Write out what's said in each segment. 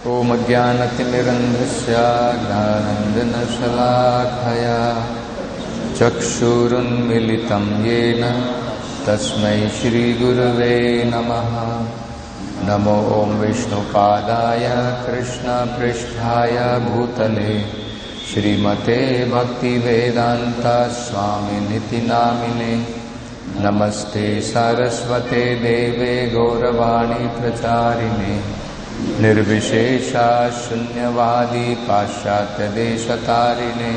Om Ajnanatirandhasya Gnananjanashalakaya Chakshurunmilitam Yena Tasmai Shri Gurave Namaha. Namo Om Vishnupadaya Krishna Pristhaya Bhutale Shrimate Bhakti Vedanta Swami Niti Namine. Namaste Saraswate Deve Gauravani Pracharine Nirvishesha Shunyavadi Paschatya Deshatarine.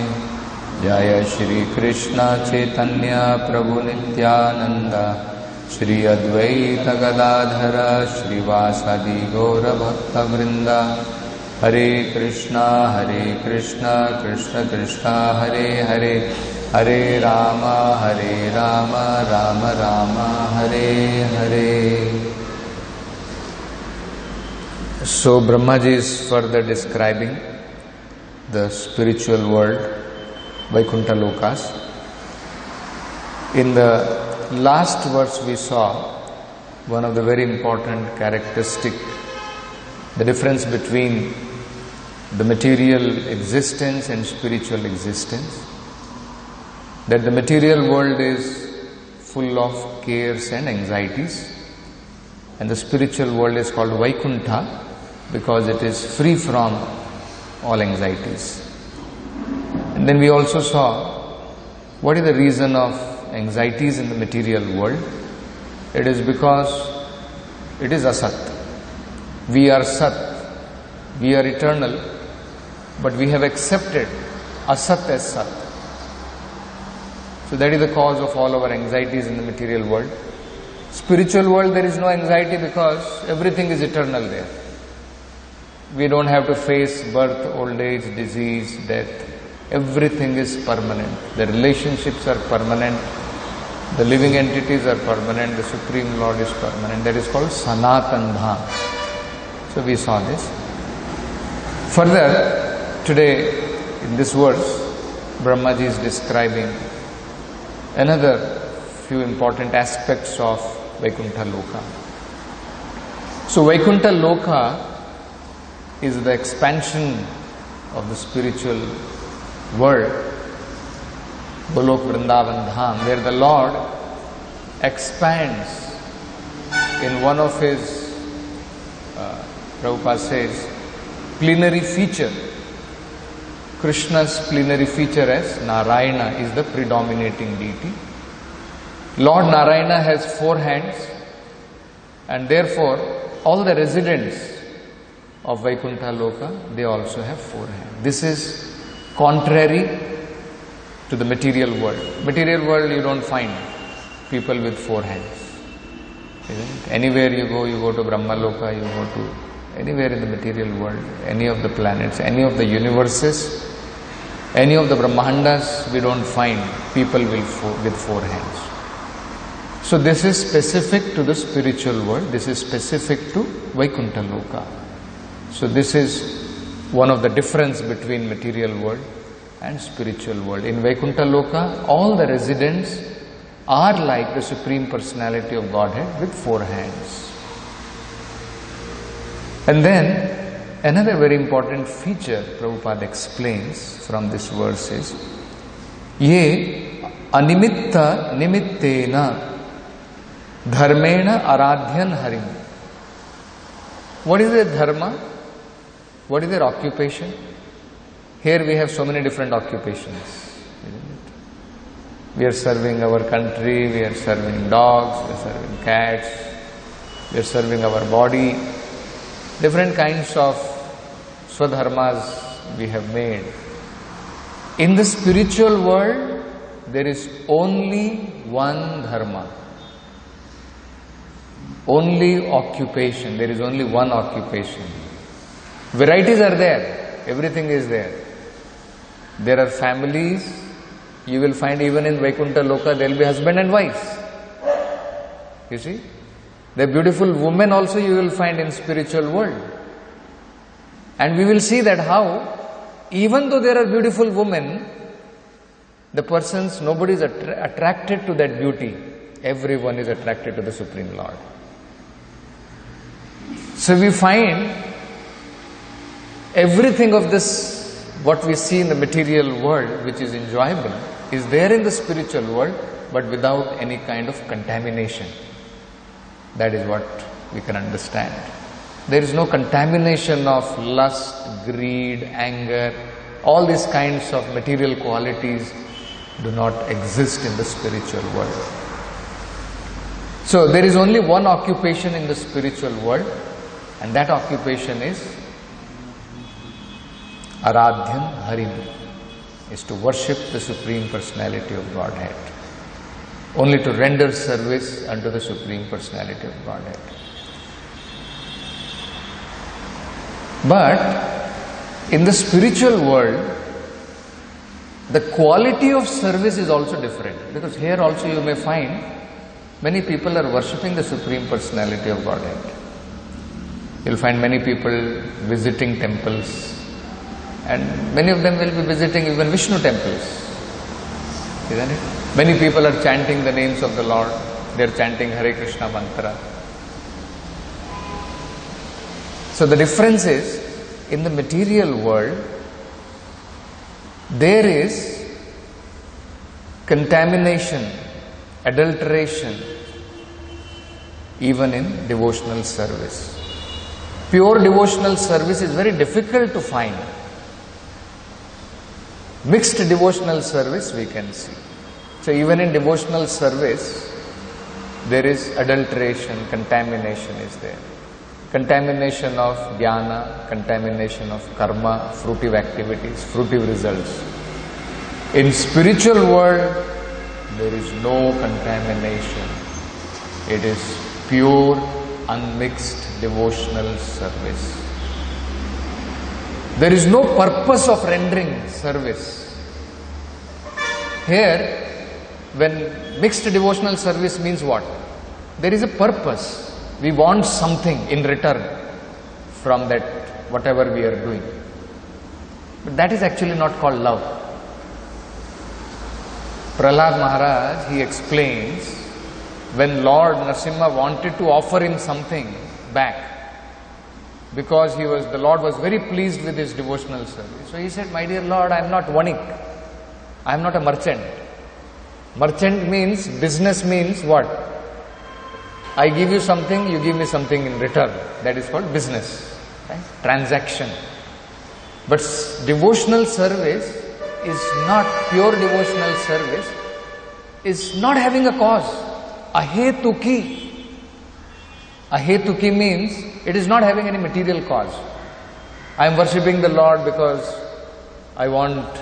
Jaya Shri Krishna Chaitanya Prabhu Nityananda Shri Advaita Gadadhara Shrivasadi Gaura Bhakta Vrinda. Hare Krishna Krishna Krishna Hare Hare, Hare Rama Rama Rama Hare Hare. So Brahmaji is further describing the spiritual world, Vaikuntha Lokas. In the last verse we saw one of the very important characteristic, the difference between the material existence and spiritual existence. That the material world is full of cares and anxieties, and the spiritual world is called Vaikuntha because it is free from all anxieties. And then we also saw what is the reason of anxieties in the material world. It is because it is asat. We are sat, we are eternal, but we have accepted asat as sat. So that is the cause of all our anxieties in the material world. Spiritual world, there is no anxiety because everything is eternal there. We don't have to face birth, old age, disease, death. Everything is permanent. The relationships are permanent. The living entities are permanent. The Supreme Lord is permanent. That is called Sanatan Dham. So we saw this. Further, today in this verse, Brahmaji is describing another few important aspects of Vaikuntha Loka. So Vaikuntha Loka is the expansion of the spiritual world, Golok Vrindavan Dham, where the Lord expands in one of his, Prabhupada says, plenary feature. Krishna's plenary feature as Narayana is the predominating deity. Lord Narayana has 4 hands, and therefore all the residents of Vaikuntha Loka, they also have 4 hands. This is contrary to the material world. Material world you don't find people with 4 hands. Isn't it? Anywhere you go to Brahma Loka, you go to anywhere in the material world, any of the planets, any of the universes, any of the Brahmandas, we don't find people with 4 hands. So this is specific to the spiritual world. This is specific to Vaikuntha Loka. So this is one of the difference between material world and spiritual world. In Vaikuntha Loka, all the residents are like the Supreme Personality of Godhead with 4 hands. And then another very important feature Prabhupada explains from this verse is Ye animitta nimittena dharmena aradhyan harim. What is their dharma? What is their occupation? Here we have so many different occupations. We are serving our country, we are serving dogs, we are serving cats, we are serving our body. Different kinds of swadharmas we have made. In the spiritual world, there is only one dharma. Only occupation. There is only one occupation. Varieties are there. Everything is there. There are families. You will find even in Vaikuntha Loka, there will be husband and wife. You see? The beautiful women also you will find in spiritual world. And we will see that how, even though there are beautiful women, the persons, nobody is attracted to that beauty. Everyone is attracted to the Supreme Lord. So we find Everything of this, what we see in the material world, which is enjoyable, is there in the spiritual world, but without any kind of contamination. That is what we can understand. There is no contamination of lust, greed, anger. All these kinds of material qualities do not exist in the spiritual world. So there is only one occupation in the spiritual world, and that occupation is Aradhyan Harim, is to worship the Supreme Personality of Godhead. Only to render service unto the Supreme Personality of Godhead. But in the spiritual world, the quality of service is also different. Because here also you may find many people are worshipping the Supreme Personality of Godhead. You'll find many people visiting temples, and many of them will be visiting even Vishnu temples. Isn't it? Many people are chanting the names of the Lord. They are chanting Hare Krishna mantra. So the difference is, in the material world, there is contamination, adulteration, even in devotional service. Pure devotional service is very difficult to find. Mixed devotional service we can see. So even in devotional service, there is adulteration, contamination is there. Contamination of jnana, contamination of karma, fruitive activities, fruitive results. In spiritual world, there is no contamination. It is pure, unmixed devotional service. There is no purpose of rendering service. Here, when mixed devotional service means what? There is a purpose. We want something in return from that, whatever we are doing. But that is actually not called love. Prahlad Maharaj, he explains, when Lord Narasimha wanted to offer him something back, because the Lord was very pleased with his devotional service. So he said, my dear Lord, I am not vanik. I am not a merchant. Merchant means, business means what? I give you something, you give me something in return. That is called business, right? Transaction. But devotional service is not, pure devotional service is not having a cause. Ahetuki. Ahetuki means it is not having any material cause. I am worshipping the Lord because I want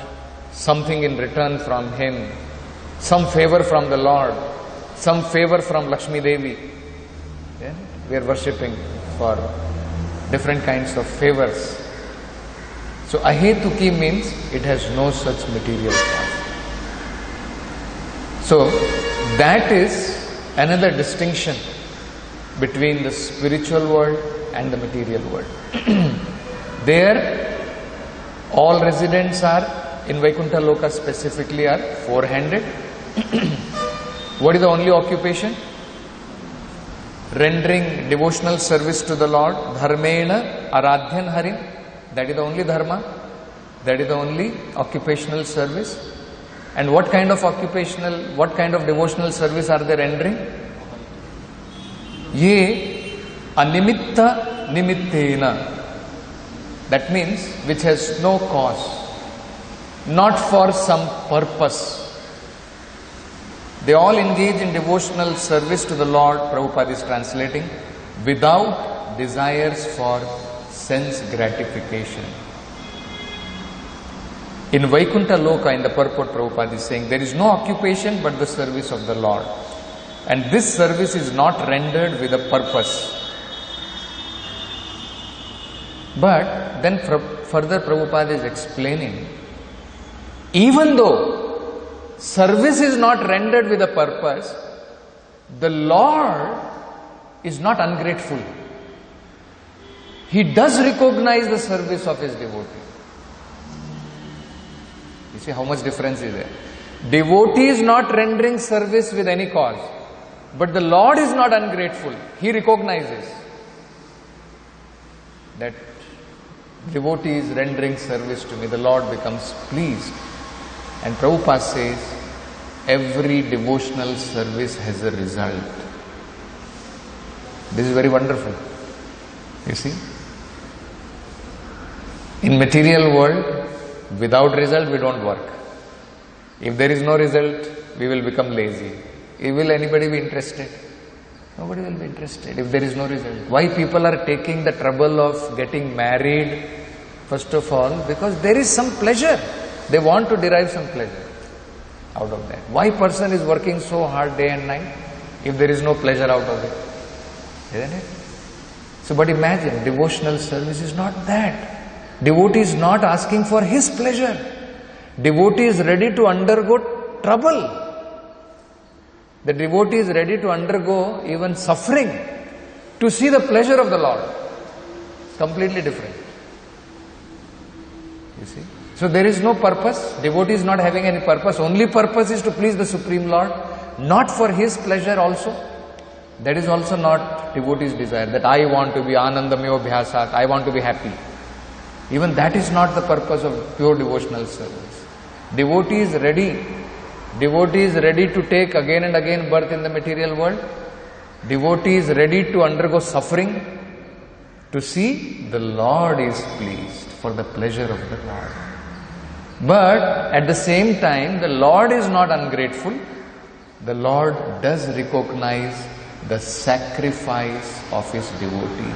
something in return from Him, some favor from the Lord, some favor from Lakshmi Devi. Yeah? We are worshipping for different kinds of favors. So ahetuki means it has no such material cause. So that is another distinction between the spiritual world and the material world. There, all residents are, in Vaikuntha Loka specifically, are four-handed. What is the only occupation? Rendering devotional service to the Lord. Dharmena aradhyan harim. That is the only dharma. That is the only occupational service. And what kind of devotional service are they rendering? Ye animitta nimittena. That means which has no cause, not for some purpose. They all engage in devotional service to the Lord, Prabhupada is translating, without desires for sense gratification. In Vaikuntha Loka, in the purport, Prabhupada is saying, there is no occupation but the service of the Lord. And this service is not rendered with a purpose. But then further Prabhupada is explaining, even though service is not rendered with a purpose, the Lord is not ungrateful. He does recognize the service of His devotee. You see how much difference is there. Devotee is not rendering service with any cause, but the Lord is not ungrateful. He recognizes that devotee is rendering service to me, the Lord becomes pleased. And Prabhupada says, every devotional service has a result. This is very wonderful. You see? In material world, without result we don't work. If there is no result, we will become lazy. Will anybody be interested? Nobody will be interested if there is no result. Why people are taking the trouble of getting married? First of all, because there is some pleasure. They want to derive some pleasure out of that. Why person is working so hard day and night if there is no pleasure out of it? Isn't it? So, but imagine, devotional service is not that. Devotee is not asking for his pleasure. Devotee is ready to undergo trouble. The devotee is ready to undergo even suffering to see the pleasure of the Lord. It's completely different. You see? So there is no purpose. Devotee is not having any purpose. Only purpose is to please the Supreme Lord. Not for his pleasure also. That is also not devotee's desire. That I want to be anandamyo bhyasat. I want to be happy. Even that is not the purpose of pure devotional service. Devotee is ready. Devotee is ready to take again and again birth in the material world. Devotee is ready to undergo suffering to see the Lord is pleased, for the pleasure of the Lord. But at the same time, the Lord is not ungrateful. The Lord does recognize the sacrifice of his devotee.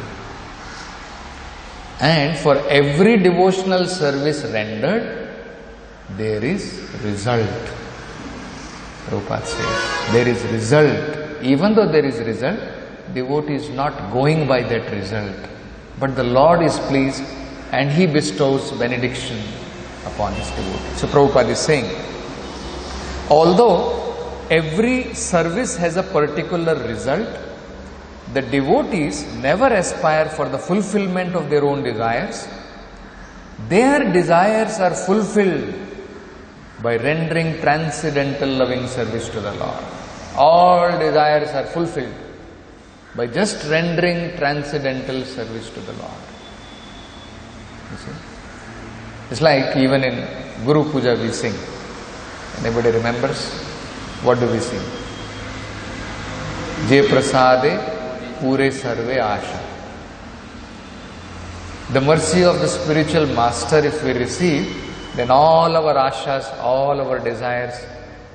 And for every devotional service rendered, there is result. Prabhupada says, there is result. Even though there is result, devotee is not going by that result. But the Lord is pleased and he bestows benediction upon his devotee. So Prabhupada is saying, although every service has a particular result, the devotees never aspire for the fulfillment of their own desires. Their desires are fulfilled by rendering transcendental loving service to the Lord. All desires are fulfilled by just rendering transcendental service to the Lord. You see? It's like even in Guru Puja we sing. Anybody remembers? What do we sing? Je prasade pure sarve asha. The mercy of the spiritual master, if we receive, then all our ashas, all our desires,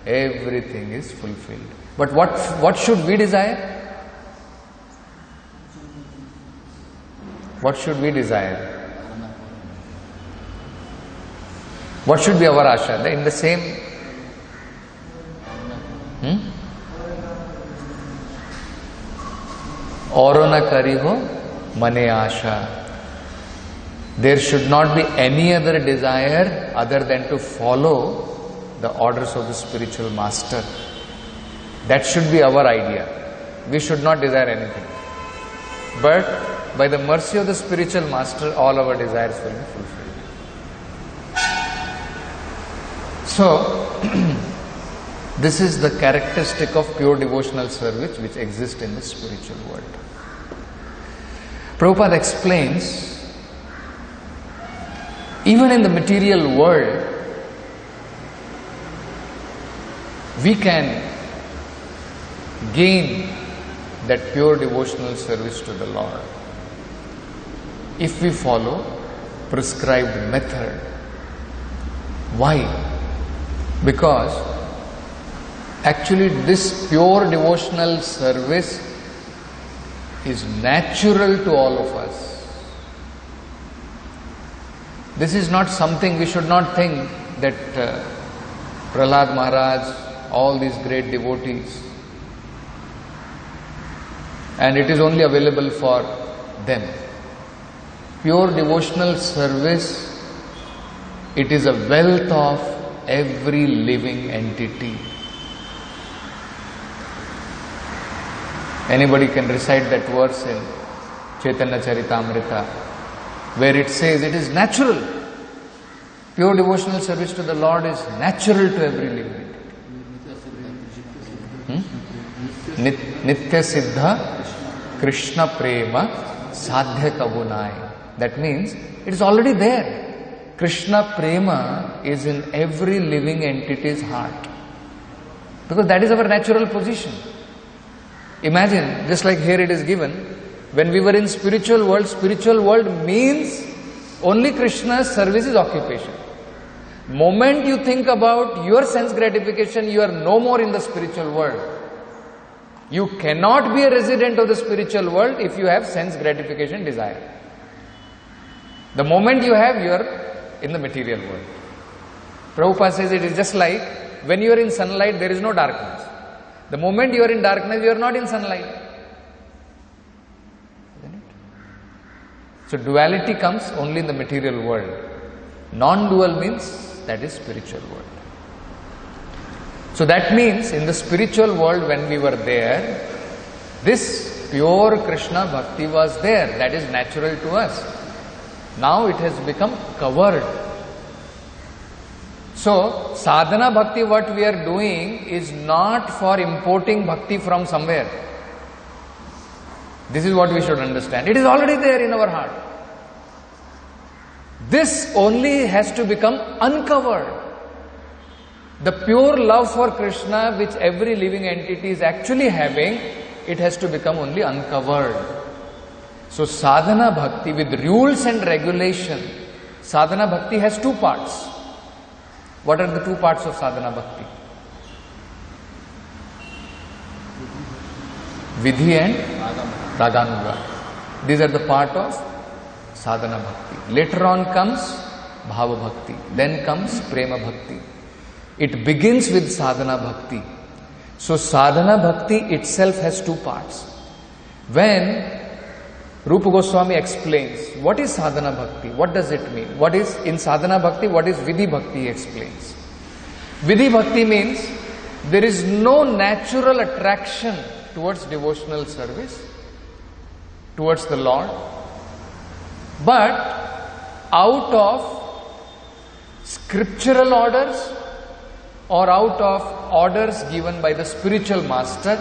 everything is fulfilled. But what should we desire? What should we desire? What should be our asha? In the same Auro na kariho mane asha. There should not be any other desire other than to follow the orders of the spiritual master. That should be our idea. We should not desire anything. But by the mercy of the spiritual master, all our desires will be fulfilled. So, this is the characteristic of pure devotional service which exists in the spiritual world. Prabhupada explains, even in the material world, we can gain that pure devotional service to the Lord if we follow prescribed method. Why? Because actually this pure devotional service is natural to all of us. This is not something, we should not think that Prahlad Maharaj, all these great devotees, and it is only available for them. Pure devotional service, it is a wealth of every living entity. Anybody can recite that verse in Chaitanya Charitamrita, where it says it is natural. Pure devotional service to the Lord is natural to every living entity. Nitya Siddha Krishna Prema sadhya kabunai. That means it is already there. Krishna Prema is in every living entity's heart. Because that is our natural position. Imagine, just like here it is given, when we were in spiritual world means only Krishna's service is occupation. Moment you think about your sense gratification, you are no more in the spiritual world. You cannot be a resident of the spiritual world if you have sense gratification desire. The moment you have, you are in the material world. Prabhupada says it is just like when you are in sunlight, there is no darkness. The moment you are in darkness, you are not in sunlight. Isn't it? So duality comes only in the material world. Non-dual means that is spiritual world. So that means in the spiritual world when we were there, this pure Krishna bhakti was there. That is natural to us. Now it has become covered. So, sadhana bhakti, what we are doing is not for importing bhakti from somewhere. This is what we should understand. It is already there in our heart. This only has to become uncovered. The pure love for Krishna which every living entity is actually having, it has to become only uncovered. So sadhana bhakti with rules and regulation, sadhana bhakti has two parts. What are the two parts of sadhana bhakti? Vidhi and raganuga. These are the part of sadhana bhakti. Later on comes bhava bhakti. Then comes prema bhakti. It begins with sadhana bhakti. So sadhana bhakti itself has two parts. When Rupa Goswami explains what is sadhana bhakti, what does it mean? What is in sadhana bhakti, what is vidhi bhakti, he explains. Vidhi bhakti means there is no natural attraction towards devotional service, towards the Lord, but out of scriptural orders or out of orders given by the spiritual master,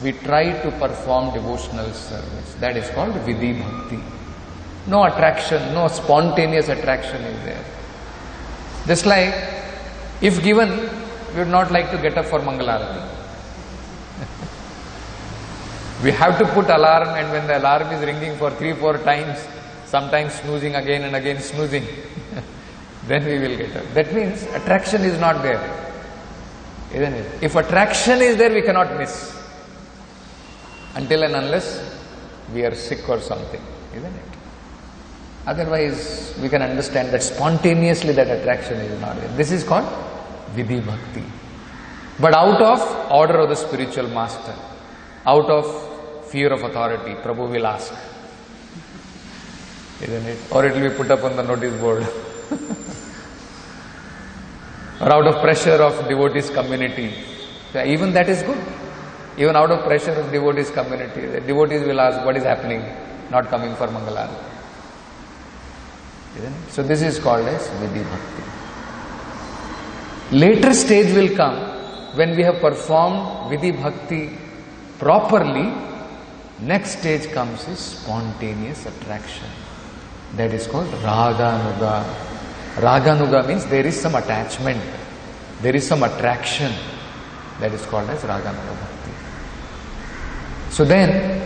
we try to perform devotional service. That is called vidhi bhakti. No attraction, no spontaneous attraction is there. Just like, if given, we would not like to get up for Mangalarati. We have to put alarm, and when the alarm is ringing for 3-4 times, sometimes snoozing again and again snoozing, then we will get up. That means attraction is not there. Isn't it? If attraction is there, we cannot miss. Until and unless we are sick or something, isn't it? Otherwise, we can understand that spontaneously that attraction is not there. This is called vidhi bhakti. But out of order of the spiritual master, out of fear of authority, Prabhu will ask. Isn't it? Or it will be put up on the notice board. Or out of pressure of devotees community. So even that is good. Even out of pressure of devotees community, the devotees will ask, what is happening? Not coming for Mangalarati. Isn't it? So this is called as vidhi bhakti. Later stage will come when we have performed vidhi bhakti properly. Next stage comes is spontaneous attraction. That is called raganuga. Raganuga means there is some attachment, there is some attraction. That is called as raganuga bhakti. So then,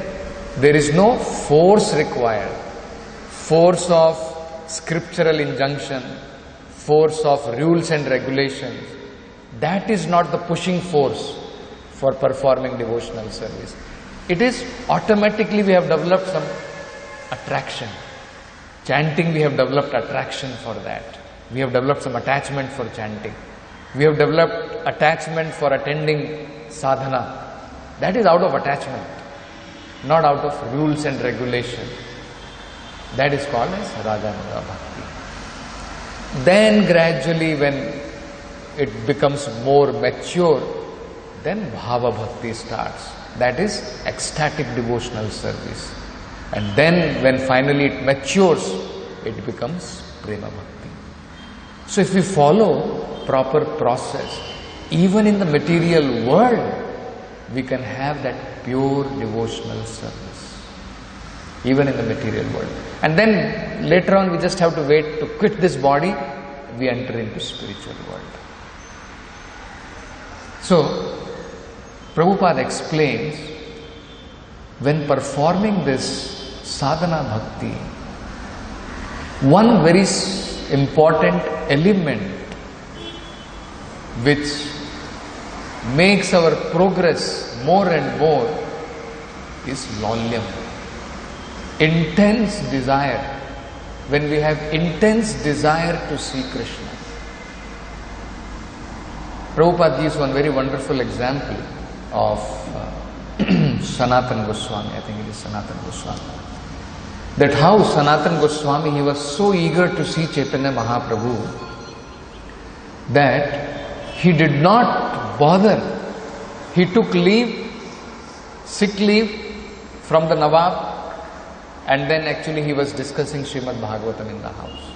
there is no force required. Force of scriptural injunction, force of rules and regulations. That is not the pushing force for performing devotional service. It is automatically we have developed some attraction. Chanting, we have developed attraction for that. We have developed some attachment for chanting. We have developed attachment for attending sadhana. That is out of attachment, not out of rules and regulation. That is called as raganuga bhakti. Then gradually when it becomes more mature, then bhava bhakti starts. That is ecstatic devotional service. And then when finally it matures, it becomes prema bhakti. So if we follow proper process, even in the material world, we can have that pure devotional service. even in the material world. And then later on we just have to wait to quit this body, we enter into spiritual world. So, Prabhupada explains, when performing this sadhana bhakti, one very important element which makes our progress more and more is laulyam. Intense desire. When we have intense desire to see Krishna. Prabhupada gives one very wonderful example of Sanatana Goswami. I think it is Sanatana Goswami. That how Sanatana Goswami, he was so eager to see Chaitanya Mahaprabhu that he did not bother. He took leave, sick leave from the Nawab, and then actually he was discussing Srimad Bhagavatam in the house.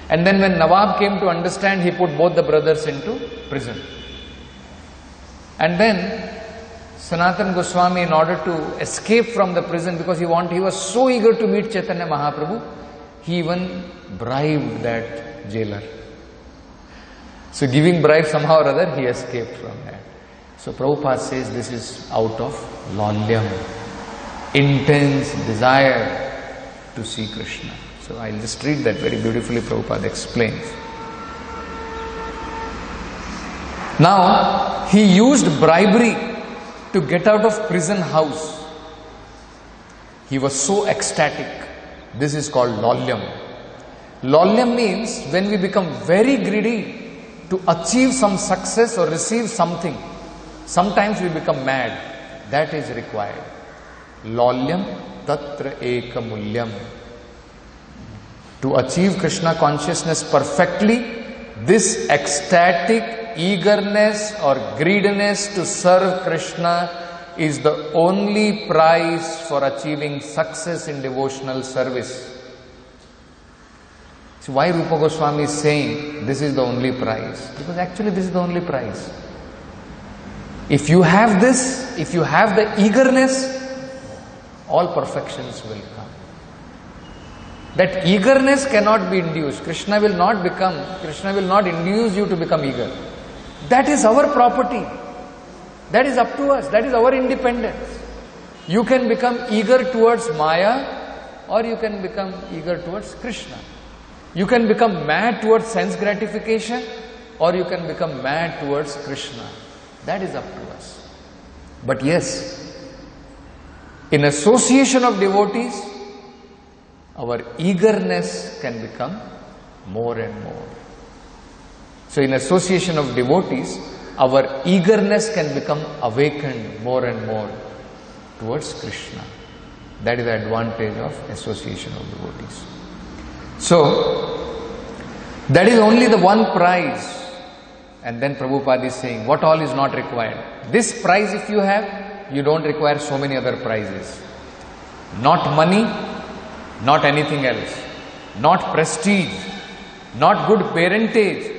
And then when Nawab came to understand, he put both the brothers into prison. And then Sanatana Goswami, in order to escape from the prison, because he was so eager to meet Chaitanya Mahaprabhu, he even bribed that jailer. So giving bribe somehow or other, he escaped from that. So Prabhupada says this is out of laulyam, intense desire to see Krishna. So I'll just read that very beautifully. Prabhupada explains. Now, he used bribery to get out of prison house. He was so ecstatic. This is called laulyam. Laulyam means when we become very greedy to achieve some success or receive something, sometimes we become mad. That is required. Laulyam tatra ekamulyam. To achieve Krishna consciousness perfectly, this ecstatic eagerness or greediness to serve Krishna is the only prize for achieving success in devotional service. So why Rupa Goswami is saying this is the only prize? Because actually this is the only prize. If you have this, if you have the eagerness, all perfections will come. That eagerness cannot be induced. Krishna will not induce you to become eager. That is our property. That is up to us. That is our independence. You can become eager towards Maya, or you can become eager towards Krishna. You can become mad towards sense gratification, or you can become mad towards Krishna. That is up to us. But yes, in association of devotees, our eagerness can become more and more. So in association of devotees, our eagerness can become awakened more and more towards Krishna. That is the advantage of association of devotees. So, that is only the one prize. And then Prabhupada is saying, what all is not required? This prize if you have, you don't require so many other prizes. Not money, not anything else. Not prestige, not good parentage,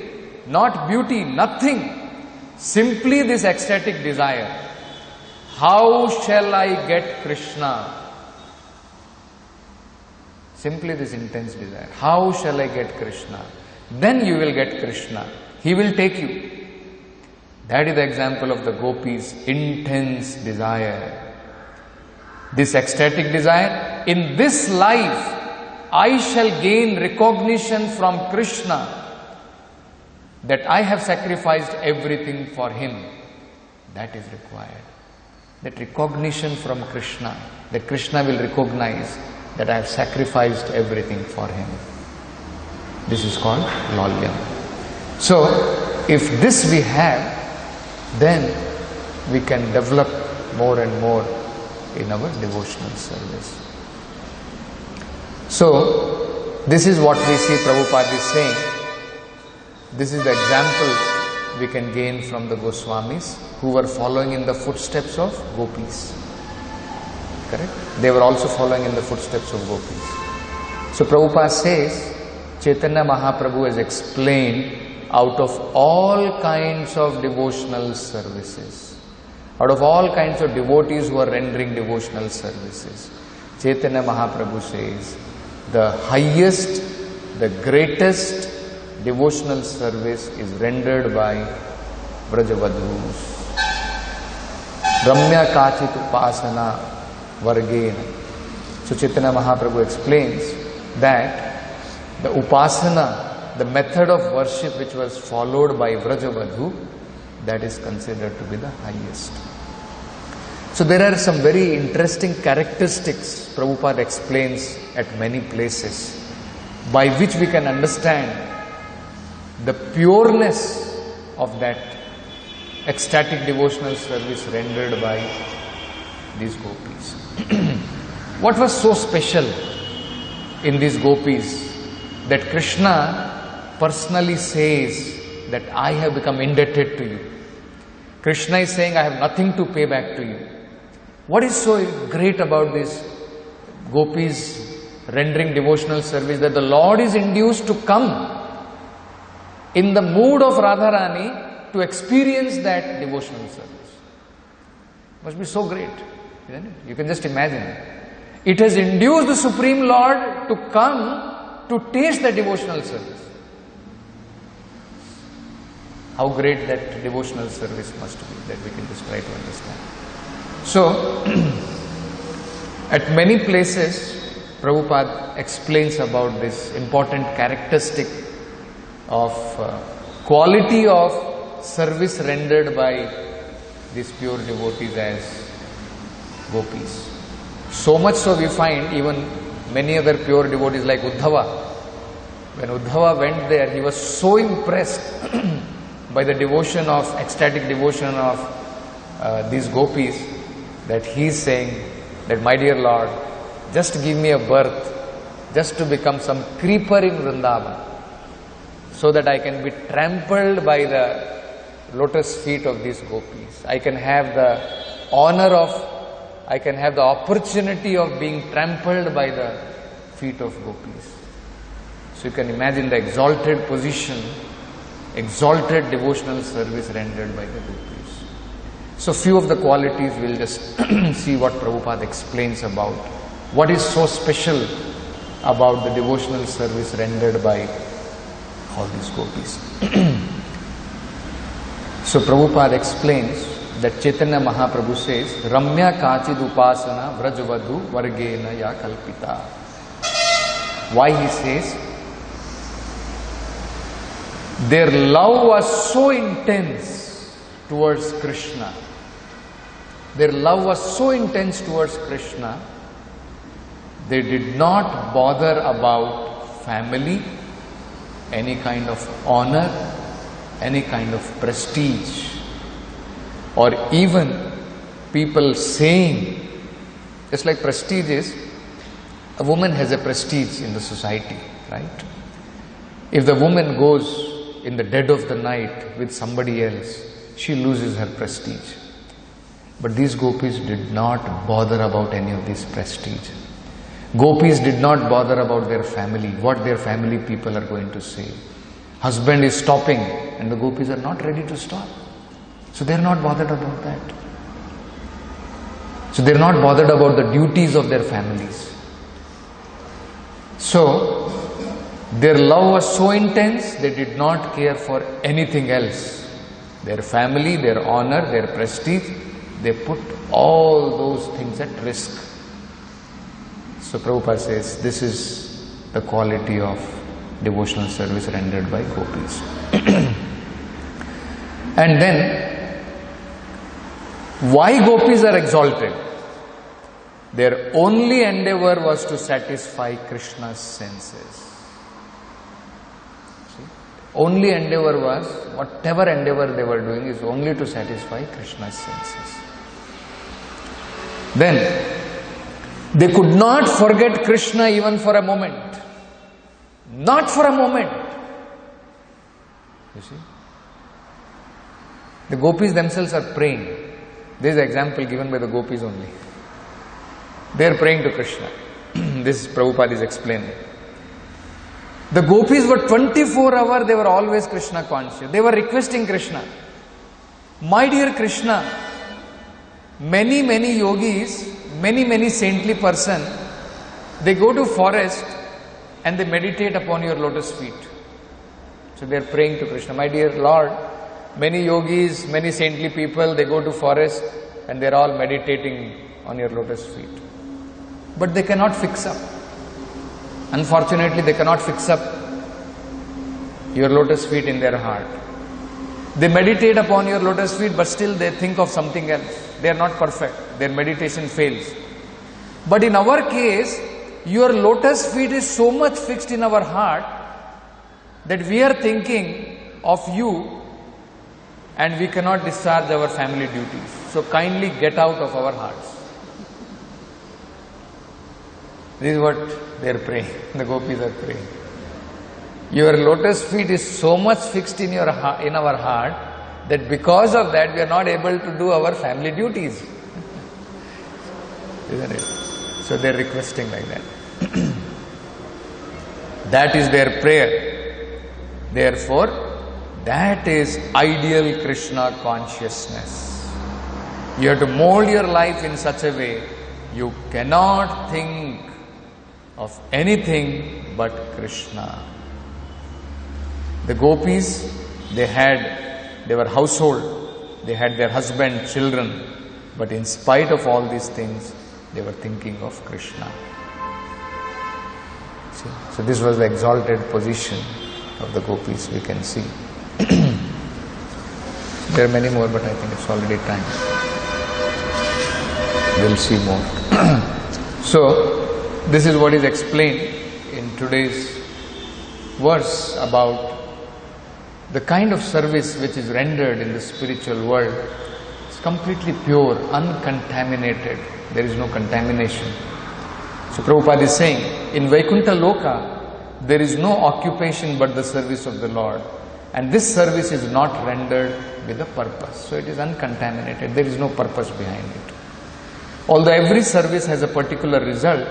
not beauty, nothing. Simply this ecstatic desire. How shall I get Krishna? Simply this intense desire. How shall I get Krishna? Then you will get Krishna. He will take you. That is the example of the Gopis' intense desire. This ecstatic desire. In this life, I shall gain recognition from Krishna that I have sacrificed everything for Him. That is required. That recognition from Krishna, that Krishna will recognize that I have sacrificed everything for Him. This is called laulyam. So, if this we have, then we can develop more and more in our devotional service. So, this is what we see Prabhupada is saying. This is the example we can gain from the Goswamis who were following in the footsteps of Gopis. Correct? They were also following in the footsteps of Gopis. So Prabhupada says, Chaitanya Mahaprabhu has explained out of all kinds of devotional services, out of all kinds of devotees who are rendering devotional services, Chaitanya Mahaprabhu says, the highest, the greatest devotional service is rendered by Vrajavadhus. Ramya Kachit Upasana Vargena. So Chaitanya Mahaprabhu explains that the Upasana, the method of worship which was followed by Vrajavadhu, that is considered to be the highest. So there are some very interesting characteristics Prabhupada explains at many places by which we can understand the pureness of that ecstatic devotional service rendered by these gopis. What was so special in these gopis that Krishna personally says that I have become indebted to you? Krishna is saying I have nothing to pay back to you. What is so great about these gopis rendering devotional service that the Lord is induced to come in the mood of Radharani to experience that devotional service? Must be so great, isn't it? You can just imagine. It has induced the Supreme Lord to come to taste the devotional service. How great that devotional service must be, that we can just try to understand. So, at many places, Prabhupada explains about this important characteristic of quality of service rendered by these pure devotees as gopis. So much so we find even many other pure devotees like Uddhava. When Uddhava went there, he was so impressed by the devotion of, ecstatic devotion of these gopis, that he is saying that, my dear Lord, just give me a birth, just to become some creeper in Vrindavan, so that I can be trampled by the lotus feet of these gopis. I can have the honor of, I can have the opportunity of being trampled by the feet of gopis. So you can imagine the exalted position, exalted devotional service rendered by the gopis. So few of the qualities we'll just see what Prabhupada explains about. What is so special about the devotional service rendered by all these gopis? So Prabhupada explains that Chaitanya Mahaprabhu says, Ramya Kachid Upasana Vrajavadhu Vargena Ya Kalpita. Why he says? Their love was so intense towards Krishna. Their love was so intense towards Krishna, they did not bother about family, any kind of honor, any kind of prestige, or even people saying, just like prestige is, a woman has a prestige in the society, right? If the woman goes in the dead of the night with somebody else, she loses her prestige. But these gopis did not bother about any of this prestige. Gopis did not bother about their family, what their family people are going to say. Husband is stopping and the gopis are not ready to stop. So they are not bothered about that. So they are not bothered about the duties of their families. So their love was so intense, they did not care for anything else. Their family, their honor, their prestige, they put all those things at risk. So Prabhupada says, this is the quality of devotional service rendered by gopis. And then, why gopis are exalted? Their only endeavor was to satisfy Krishna's senses. See? Only endeavor was, whatever endeavor they were doing is only to satisfy Krishna's senses. Then, they could not forget Krishna even for a moment. Not for a moment. You see? The gopis themselves are praying. This is an example given by the gopis only. They are praying to Krishna. This Prabhupada is explaining. The gopis were 24 hours, they were always Krishna conscious. They were requesting Krishna. My dear Krishna, many yogis, many saintly person, They go to forest and they meditate upon your lotus feet. So they are praying to Krishna. My dear Lord, many yogis, many saintly people, they go to forest and they are all meditating on your lotus feet. But they cannot fix up. Unfortunately, they cannot fix up your lotus feet in their heart. They meditate upon your lotus feet, but still they think of something else. They are not perfect. Their meditation fails. But in our case, your lotus feet is so much fixed in our heart that we are thinking of you and we cannot discharge our family duties. So kindly get out of our hearts. This is what they are praying. The gopis are praying. Your lotus feet is so much fixed in our heart that because of that we are not able to do our family duties. Isn't it? So they are requesting like that. That is their prayer. Therefore, that is ideal Krishna consciousness. You have to mold your life in such a way you cannot think of anything but Krishna. The gopis, they were household, they had their husband, children, but in spite of all these things, they were thinking of Krishna. See? So this was the exalted position of the gopis, we can see. There are many more, but I think it's already time. We'll see more. So, this is what is explained in today's verse about the kind of service which is rendered in the spiritual world. It's completely pure, uncontaminated. There is no contamination. So Prabhupada is saying, in Vaikuntha Loka, there is no occupation but the service of the Lord. And this service is not rendered with a purpose. So it is uncontaminated. There is no purpose behind it. Although every service has a particular result,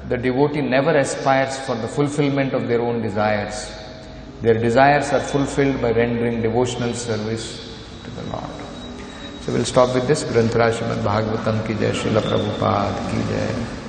the devotee never aspires for the fulfillment of their own desires. Their desires are fulfilled by rendering devotional service to the Lord. So we'll stop with this. Granthara Srimad Bhagavatam ki jai, Srila Prabhupada ki jai.